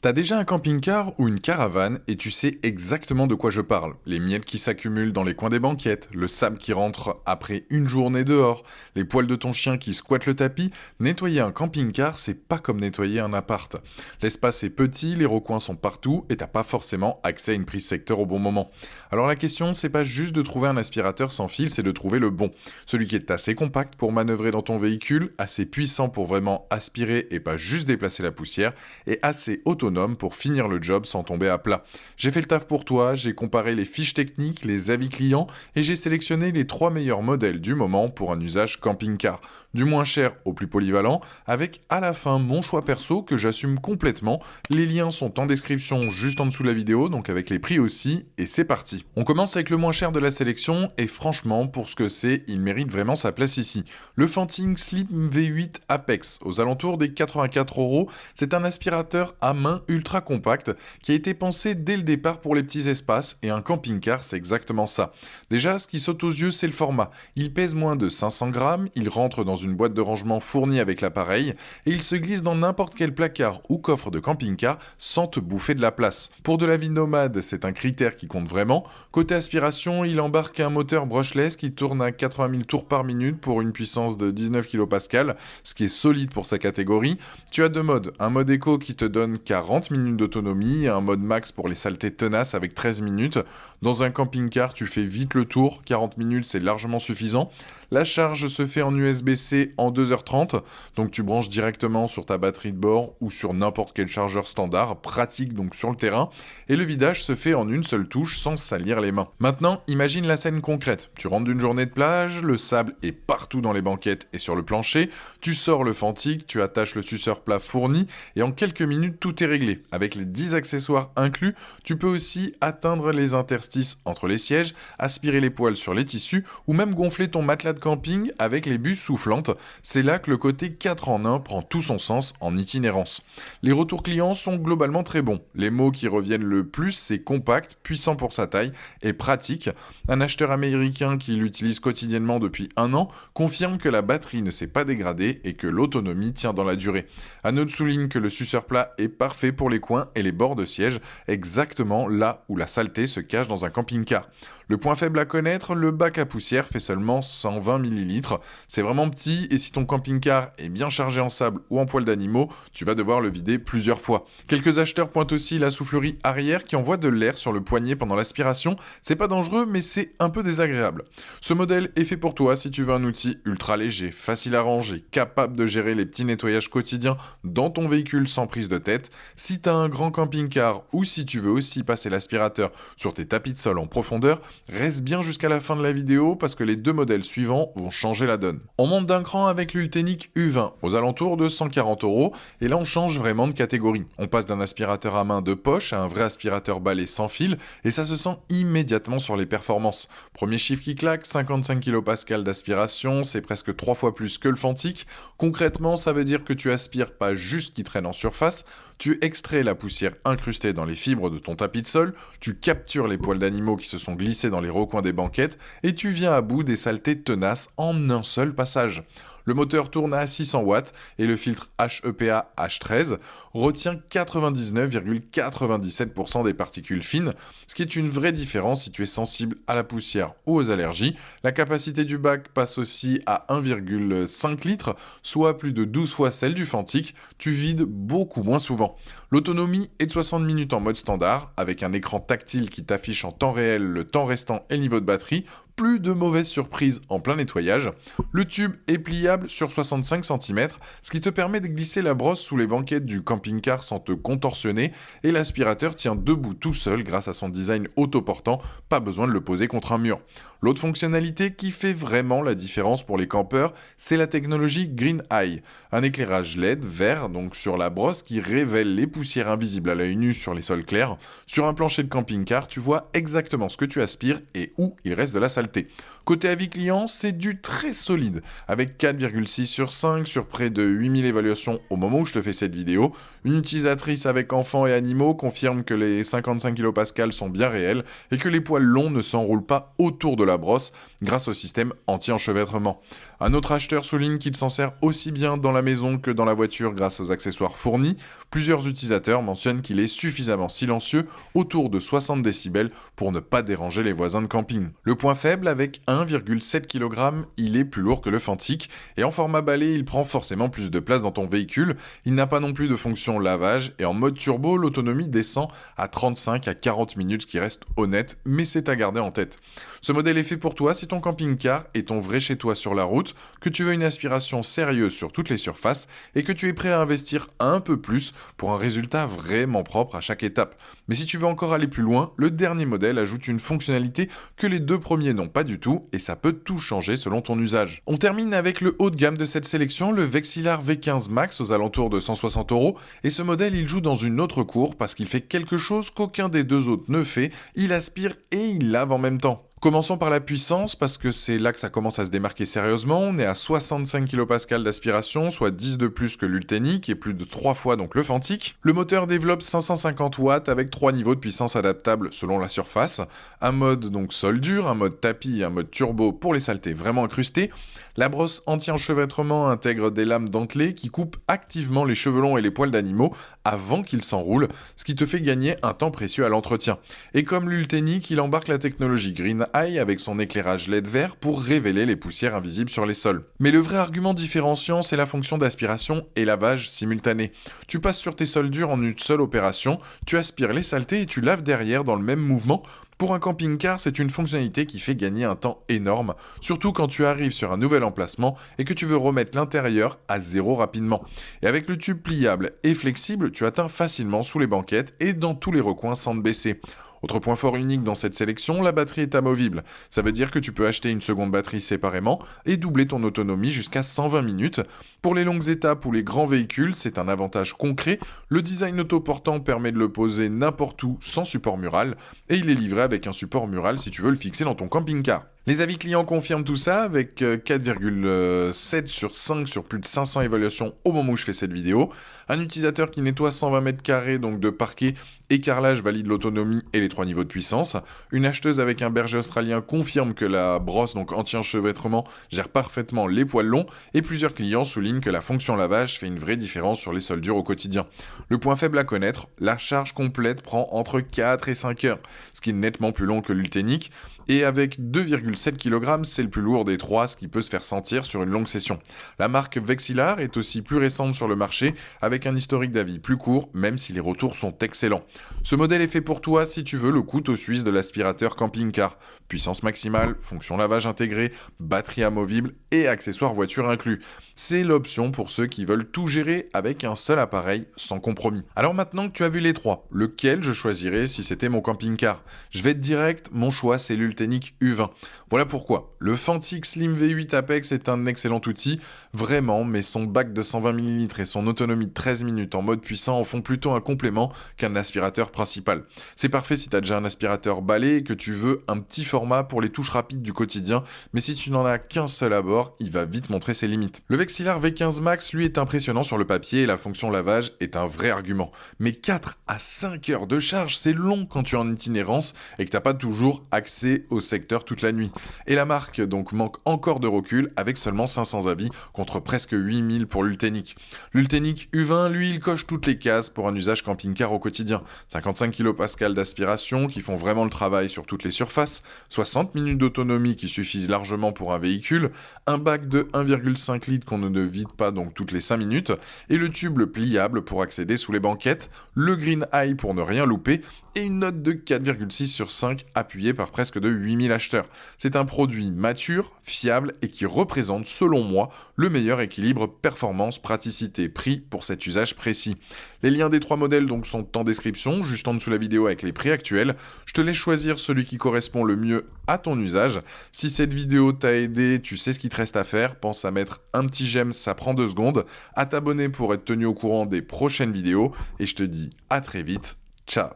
T'as déjà un camping-car ou une caravane et tu sais exactement de quoi je parle. Les miettes qui s'accumulent dans les coins des banquettes, le sable qui rentre après une journée dehors, les poils de ton chien qui squattent le tapis. Nettoyer un camping-car, c'est pas comme nettoyer un appart. L'espace est petit, les recoins sont partout et t'as pas forcément accès à une prise secteur au bon moment. Alors la question, c'est pas juste de trouver un aspirateur sans fil, c'est de trouver le bon. Celui qui est assez compact pour manœuvrer dans ton véhicule, assez puissant pour vraiment aspirer et pas juste déplacer la poussière, et assez autonome pour finir le job sans tomber à plat. J'ai fait le taf pour toi, j'ai comparé les fiches techniques, les avis clients et j'ai sélectionné les 3 meilleurs modèles du moment pour un usage camping-car. Du moins cher au plus polyvalent, avec à la fin mon choix perso que j'assume complètement. Les liens sont en description juste en dessous de la vidéo, donc avec les prix aussi, et c'est parti. On commence avec le moins cher de la sélection, et franchement, pour ce que c'est, il mérite vraiment sa place ici. Le Fanting Slim V8 Apex, aux alentours des 84 €, c'est un aspirateur à main ultra compact qui a été pensé dès le départ pour les petits espaces, et un camping-car c'est exactement ça. Déjà, ce qui saute aux yeux, c'est le format. Il pèse moins de 500 grammes, il rentre dans une boîte de rangement fournie avec l'appareil, et il se glisse dans n'importe quel placard ou coffre de camping-car sans te bouffer de la place. Pour de la vie nomade, c'est un critère qui compte vraiment. Côté aspiration, il embarque un moteur brushless qui tourne à 80 000 tours par minute pour une puissance de 19 kPa, ce qui est solide pour sa catégorie. Tu as deux modes, un mode éco qui te donne 40 minutes d'autonomie et un mode max pour les saletés tenaces avec 13 minutes. Dans un camping-car, tu fais vite le tour, 40 minutes c'est largement suffisant. La charge se fait en USB-C en 2h30, donc tu branches directement sur ta batterie de bord ou sur n'importe quel chargeur standard, pratique donc sur le terrain, et le vidage se fait en une seule touche sans salir les mains. Maintenant, imagine la scène concrète. Tu rentres d'une journée de plage, le sable est partout dans les banquettes et sur le plancher, tu sors le Fantic, tu attaches le suceur plat fourni, et en quelques minutes tout est réglé. Avec les 10 accessoires inclus, tu peux aussi atteindre les interstices entre les sièges, aspirer les poils sur les tissus, ou même gonfler ton matelas de camping avec les busses soufflantes. C'est là que le côté 4 en 1 prend tout son sens en itinérance. Les retours clients sont globalement très bons. Les mots qui reviennent le plus, c'est compact, puissant pour sa taille et pratique. Un acheteur américain qui l'utilise quotidiennement depuis 1 an confirme que la batterie ne s'est pas dégradée et que l'autonomie tient dans la durée. Un autre souligne que le suceur plat est parfait pour les coins et les bords de siège, exactement là où la saleté se cache dans un camping-car. Le point faible à connaître, le bac à poussière fait seulement 120 ml. C'est vraiment petit et si ton camping-car est bien chargé en sable ou en poils d'animaux, tu vas devoir le vider plusieurs fois. Quelques acheteurs pointent aussi la soufflerie arrière qui envoie de l'air sur le poignet pendant l'aspiration. C'est pas dangereux mais c'est un peu désagréable. Ce modèle est fait pour toi si tu veux un outil ultra léger, facile à ranger, capable de gérer les petits nettoyages quotidiens dans ton véhicule sans prise de tête. Si tu as un grand camping-car ou si tu veux aussi passer l'aspirateur sur tes tapis de sol en profondeur, reste bien jusqu'à la fin de la vidéo parce que les deux modèles suivants vont changer la donne. On monte d'un cran avec l'Ultenic U20 aux alentours de 140 € et là on change vraiment de catégorie. On passe d'un aspirateur à main de poche à un vrai aspirateur balai sans fil et ça se sent immédiatement sur les performances. Premier chiffre qui claque, 55 kPa d'aspiration, c'est presque 3 fois plus que le Fantic. Concrètement, ça veut dire que tu aspires pas juste ce qui traîne en surface, tu extrais la poussière incrustée dans les fibres de ton tapis de sol, tu captures les poils d'animaux qui se sont glissés dans les recoins des banquettes et tu viens à bout des saletés tenaces en un seul passage. Le moteur tourne à 600 watts et le filtre HEPA H13 retient 99,97% des particules fines, ce qui est une vraie différence si tu es sensible à la poussière ou aux allergies. La capacité du bac passe aussi à 1,5 litres, soit plus de 12 fois celle du Fantic. Tu vides beaucoup moins souvent. L'autonomie est de 60 minutes en mode standard, avec un écran tactile qui t'affiche en temps réel le temps restant et le niveau de batterie. Plus de mauvaises surprises en plein nettoyage. Le tube est pliable sur 65 cm, ce qui te permet de glisser la brosse sous les banquettes du camping-car sans te contorsionner, et l'aspirateur tient debout tout seul grâce à son design autoportant, pas besoin de le poser contre un mur. L'autre fonctionnalité qui fait vraiment la différence pour les campeurs, c'est la technologie Green Eye, un éclairage LED vert donc sur la brosse qui révèle les poussières invisibles à l'œil nu sur les sols clairs. Sur un plancher de camping-car, tu vois exactement ce que tu aspires et où il reste de la saleté. saletés. Côté avis client, c'est du très solide, avec 4,6 sur 5 sur près de 8000 évaluations au moment où je te fais cette vidéo. Une utilisatrice avec enfants et animaux confirme que les 55 kPa sont bien réels et que les poils longs ne s'enroulent pas autour de la brosse grâce au système anti-enchevêtrement. Un autre acheteur souligne qu'il s'en sert aussi bien dans la maison que dans la voiture grâce aux accessoires fournis. Plusieurs utilisateurs mentionnent qu'il est suffisamment silencieux, autour de 60 décibels, pour ne pas déranger les voisins de camping. Le point faible, avec 1,7 kg, il est plus lourd que le Fantic, et en format balai, il prend forcément plus de place dans ton véhicule. Il n'a pas non plus de fonction lavage, et en mode turbo, l'autonomie descend à 35 à 40 minutes, ce qui reste honnête, mais c'est à garder en tête. Ce modèle est fait pour toi si ton camping-car est ton vrai chez toi sur la route, que tu veux une aspiration sérieuse sur toutes les surfaces, et que tu es prêt à investir un peu plus pour un résultat vraiment propre à chaque étape. Mais si tu veux encore aller plus loin, le dernier modèle ajoute une fonctionnalité que les deux premiers n'ont pas du tout, et ça peut tout changer selon ton usage. On termine avec le haut de gamme de cette sélection, le Vexilar V15 Max aux alentours de 160 €, et ce modèle il joue dans une autre cour parce qu'il fait quelque chose qu'aucun des deux autres ne fait, il aspire et il lave en même temps. Commençons par la puissance, parce que c'est là que ça commence à se démarquer sérieusement. On est à 65 kPa d'aspiration, soit 10 de plus que l'Ultenic et plus de 3 fois donc le Fantic. Le moteur développe 550 watts avec 3 niveaux de puissance adaptables selon la surface. Un mode donc sol dur, un mode tapis et un mode turbo pour les saletés vraiment incrustées. La brosse anti-enchevêtrement intègre des lames dentelées qui coupent activement les cheveux longs et les poils d'animaux avant qu'ils s'enroulent, ce qui te fait gagner un temps précieux à l'entretien. Et comme l'Ultenic, il embarque la technologie Green Eye avec son éclairage LED vert pour révéler les poussières invisibles sur les sols. Mais le vrai argument différenciant, c'est la fonction d'aspiration et lavage simultané. Tu passes sur tes sols durs en une seule opération, tu aspires les saletés et tu laves derrière dans le même mouvement. Pour un camping-car, c'est une fonctionnalité qui fait gagner un temps énorme, surtout quand tu arrives sur un nouvel emplacement et que tu veux remettre l'intérieur à zéro rapidement. Et avec le tube pliable et flexible, tu atteins facilement sous les banquettes et dans tous les recoins sans te baisser. Autre point fort unique dans cette sélection, la batterie est amovible. Ça veut dire que tu peux acheter une seconde batterie séparément et doubler ton autonomie jusqu'à 120 minutes. Pour les longues étapes ou les grands véhicules, c'est un avantage concret. Le design autoportant permet de le poser n'importe où sans support mural et il est livré avec un support mural si tu veux le fixer dans ton camping-car. Les avis clients confirment tout ça avec 4,7 sur 5 sur plus de 500 évaluations au moment où je fais cette vidéo. Un utilisateur qui nettoie 120 mètres carrés donc de parquet et carrelage valide l'autonomie et les 3 niveaux de puissance. Une acheteuse avec un berger australien confirme que la brosse donc anti-enchevêtrement gère parfaitement les poils longs et plusieurs clients soulignent que la fonction lavage fait une vraie différence sur les sols durs au quotidien. Le point faible à connaître, la charge complète prend entre 4 et 5 heures, ce qui est nettement plus long que l'Ultenic. Et avec 2,7 kg, c'est le plus lourd des trois, ce qui peut se faire sentir sur une longue session. La marque Vexilar est aussi plus récente sur le marché, avec un historique d'avis plus court, même si les retours sont excellents. Ce modèle est fait pour toi si tu veux le couteau suisse de l'aspirateur camping-car. Puissance maximale, fonction lavage intégrée, batterie amovible et accessoires voiture inclus. C'est l'option pour ceux qui veulent tout gérer avec un seul appareil, sans compromis. Alors maintenant que tu as vu les trois, lequel je choisirais si c'était mon camping-car? Je vais être direct, mon choix c'est l'Ultenic U20. Voilà pourquoi. Le Fantic Slim V8 Apex est un excellent outil, vraiment, mais son bac de 120 ml et son autonomie de 13 minutes en mode puissant en font plutôt un complément qu'un aspirateur principal. C'est parfait si tu as déjà un aspirateur balai et que tu veux un petit format pour les touches rapides du quotidien, mais si tu n'en as qu'un seul à bord, il va vite montrer ses limites. Le Vexilar V15 Max, lui, est impressionnant sur le papier et la fonction lavage est un vrai argument. Mais 4 à 5 heures de charge, c'est long quand tu es en itinérance et que tu n'as pas toujours accès au secteur toute la nuit. Et la marque donc manque encore de recul avec seulement 500 avis contre presque 8000 pour l'Ultenic. L'Ultenic U20, lui, il coche toutes les cases pour un usage camping-car au quotidien. 55 kPa d'aspiration qui font vraiment le travail sur toutes les surfaces, 60 minutes d'autonomie qui suffisent largement pour un véhicule, un bac de 1,5 litres qu'on ne vide pas donc toutes les 5 minutes, et le tube pliable pour accéder sous les banquettes, le Green Eye pour ne rien louper, et une note de 4,6 sur 5 appuyée par presque de 8000 acheteurs. C'est un produit mature, fiable et qui représente, selon moi, le meilleur équilibre performance-praticité-prix pour cet usage précis. Les liens des trois modèles donc sont en description, juste en dessous la vidéo avec les prix actuels. Je te laisse choisir celui qui correspond le mieux à ton usage. Si cette vidéo t'a aidé, tu sais ce qu'il te reste à faire, pense à mettre un petit j'aime, ça prend 2 secondes, à t'abonner pour être tenu au courant des prochaines vidéos, et je te dis à très vite, ciao.